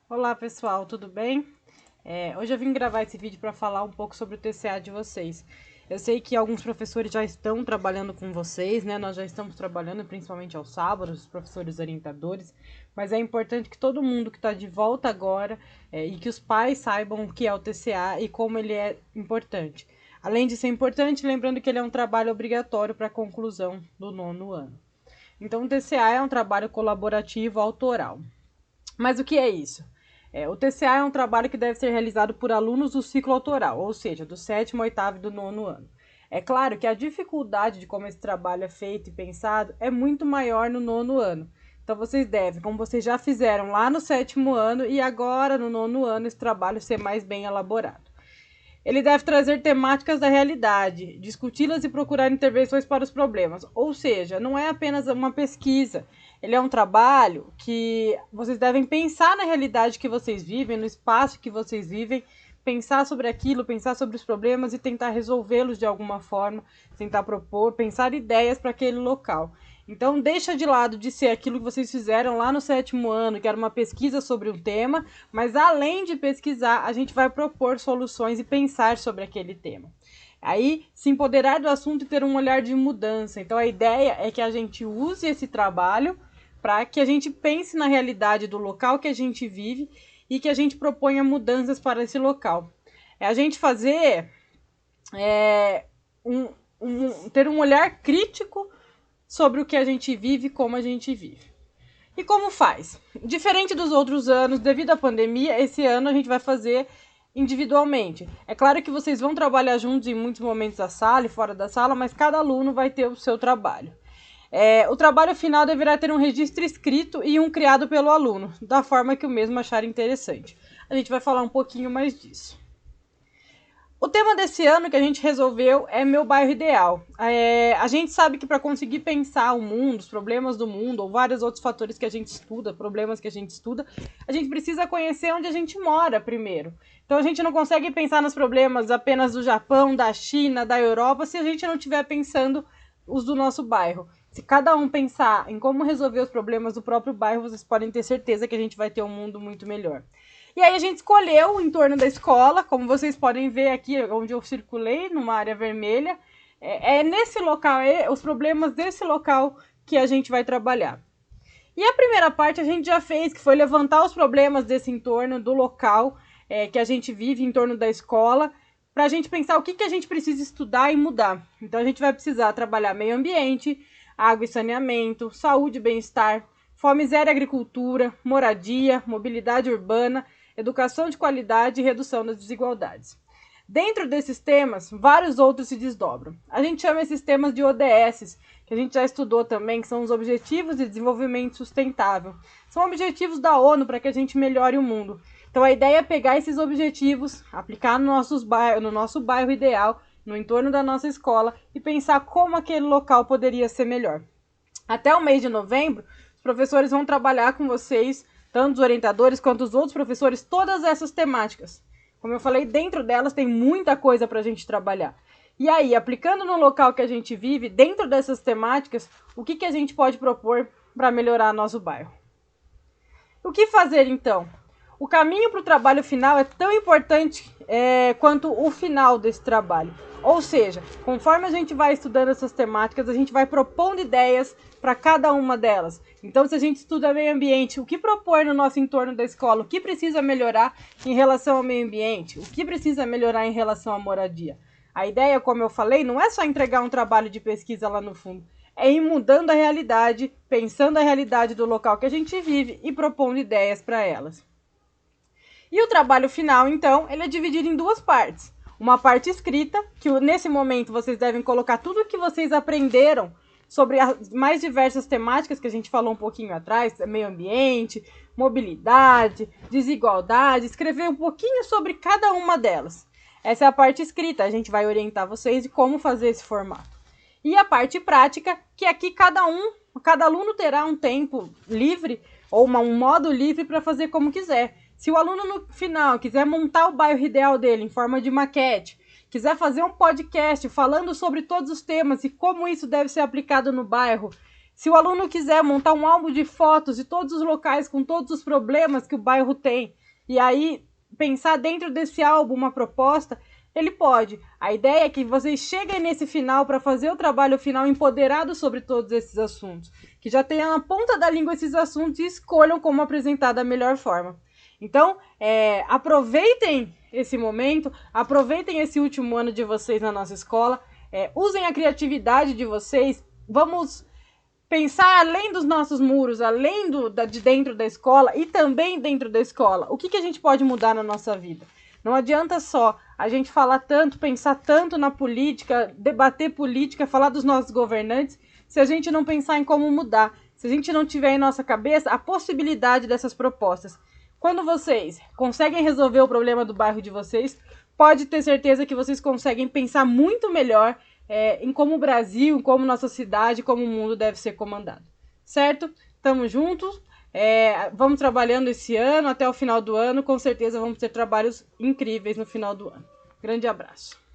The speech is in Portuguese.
Olá pessoal, tudo bem? Hoje eu vim gravar esse vídeo para falar um pouco sobre o TCA de vocês. Eu sei que alguns professores já estão trabalhando com vocês, né? Nós já estamos trabalhando principalmente aos sábados, os professores orientadores, mas é importante que todo mundo que está de volta agora e que os pais saibam o que é o TCA e como ele é importante. Além de ser importante, lembrando que ele é um trabalho obrigatório para a conclusão do 9º ano. Então, o TCA é um trabalho colaborativo autoral. Mas o que é isso? O TCA é um trabalho que deve ser realizado por alunos do ciclo autoral, ou seja, do 7º, 8º e do 9º ano. É claro que a dificuldade de como esse trabalho é feito e pensado é muito maior no 9º ano. Então vocês devem, como vocês já fizeram lá no 7º ano e agora no 9º ano, esse trabalho ser mais bem elaborado. Ele deve trazer temáticas da realidade, discuti-las e procurar intervenções para os problemas. Ou seja, não é apenas uma pesquisa. Ele é um trabalho que vocês devem pensar na realidade que vocês vivem, no espaço que vocês vivem, pensar sobre aquilo, pensar sobre os problemas e tentar resolvê-los de alguma forma, tentar propor, pensar ideias para aquele local. Então, deixa de lado de ser aquilo que vocês fizeram lá no 7º ano, que era uma pesquisa sobre um tema, mas além de pesquisar, a gente vai propor soluções e pensar sobre aquele tema. Aí, se empoderar do assunto e ter um olhar de mudança. Então, a ideia é que a gente use esse trabalho para que a gente pense na realidade do local que a gente vive e que a gente proponha mudanças para esse local. É a gente fazer ter um olhar crítico sobre o que a gente vive e como a gente vive. E como faz? Diferente dos outros anos, devido à pandemia, esse ano a gente vai fazer individualmente. É claro que vocês vão trabalhar juntos em muitos momentos da sala e fora da sala, mas cada aluno vai ter o seu trabalho. O trabalho final deverá ter um registro escrito e um criado pelo aluno, da forma que o mesmo achar interessante. A gente vai falar um pouquinho mais disso. O tema desse ano que a gente resolveu é Meu Bairro Ideal. A gente sabe que para conseguir pensar o mundo, os problemas do mundo, ou vários outros fatores que a gente estuda, problemas que a gente estuda, a gente precisa conhecer onde a gente mora primeiro. Então a gente não consegue pensar nos problemas apenas do Japão, da China, da Europa, se a gente não estiver pensando os do nosso bairro. Se cada um pensar em como resolver os problemas do próprio bairro, vocês podem ter certeza que a gente vai ter um mundo muito melhor. E aí a gente escolheu o entorno da escola, como vocês podem ver aqui, onde eu circulei, numa área vermelha. É nesse local, os problemas desse local que a gente vai trabalhar. E a primeira parte a gente já fez, que foi levantar os problemas desse entorno, do local que a gente vive, em torno da escola, para a gente pensar o que a gente precisa estudar e mudar. Então a gente vai precisar trabalhar meio ambiente, água e saneamento, saúde e bem-estar, fome zero e agricultura, moradia, mobilidade urbana, educação de qualidade e redução das desigualdades. Dentro desses temas, vários outros se desdobram. A gente chama esses temas de ODS, que a gente já estudou também, que são os Objetivos de Desenvolvimento Sustentável. São objetivos da ONU para que a gente melhore o mundo. Então a ideia é pegar esses objetivos, aplicar no nosso bairro ideal, no entorno da nossa escola e pensar como aquele local poderia ser melhor. Até o mês de novembro, os professores vão trabalhar com vocês, tanto os orientadores quanto os outros professores, todas essas temáticas. Como eu falei, dentro delas tem muita coisa para a gente trabalhar. E aí, aplicando no local que a gente vive, dentro dessas temáticas, o que a gente pode propor para melhorar nosso bairro? O que fazer então? O caminho para o trabalho final é tão importante quanto o final desse trabalho. Ou seja, conforme a gente vai estudando essas temáticas, a gente vai propondo ideias para cada uma delas. Então, se a gente estuda meio ambiente, o que propor no nosso entorno da escola? O que precisa melhorar em relação ao meio ambiente? O que precisa melhorar em relação à moradia? A ideia, como eu falei, não é só entregar um trabalho de pesquisa lá no fundo. É ir mudando a realidade, pensando a realidade do local que a gente vive e propondo ideias para elas. E o trabalho final, então, ele é dividido em duas partes. Uma parte escrita, que nesse momento vocês devem colocar tudo o que vocês aprenderam sobre as mais diversas temáticas que a gente falou um pouquinho atrás, meio ambiente, mobilidade, desigualdade, escrever um pouquinho sobre cada uma delas. Essa é a parte escrita, a gente vai orientar vocês de como fazer esse formato. E a parte prática, que aqui cada aluno terá um tempo livre, ou um modo livre para fazer como quiser. Se o aluno no final quiser montar o bairro ideal dele em forma de maquete, quiser fazer um podcast falando sobre todos os temas e como isso deve ser aplicado no bairro, Se o aluno quiser montar um álbum de fotos de todos os locais com todos os problemas que o bairro tem, e aí pensar dentro desse álbum uma proposta, ele pode. A ideia é que vocês cheguem nesse final para fazer o trabalho final empoderado sobre todos esses assuntos, que já tenham na ponta da língua esses assuntos e escolham como apresentar da melhor forma. Então, aproveitem esse momento, aproveitem esse último ano de vocês na nossa escola, usem a criatividade de vocês, vamos pensar além dos nossos muros, além de dentro da escola e também dentro da escola. O que a gente pode mudar na nossa vida? Não adianta só a gente falar tanto, pensar tanto na política, debater política, falar dos nossos governantes, se a gente não pensar em como mudar, se a gente não tiver em nossa cabeça a possibilidade dessas propostas. Quando vocês conseguem resolver o problema do bairro de vocês, pode ter certeza que vocês conseguem pensar muito melhor em como o Brasil, como nossa cidade, como o mundo deve ser comandado. Certo? Tamo juntos. Vamos trabalhando esse ano, até o final do ano. Com certeza vamos ter trabalhos incríveis no final do ano. Grande abraço.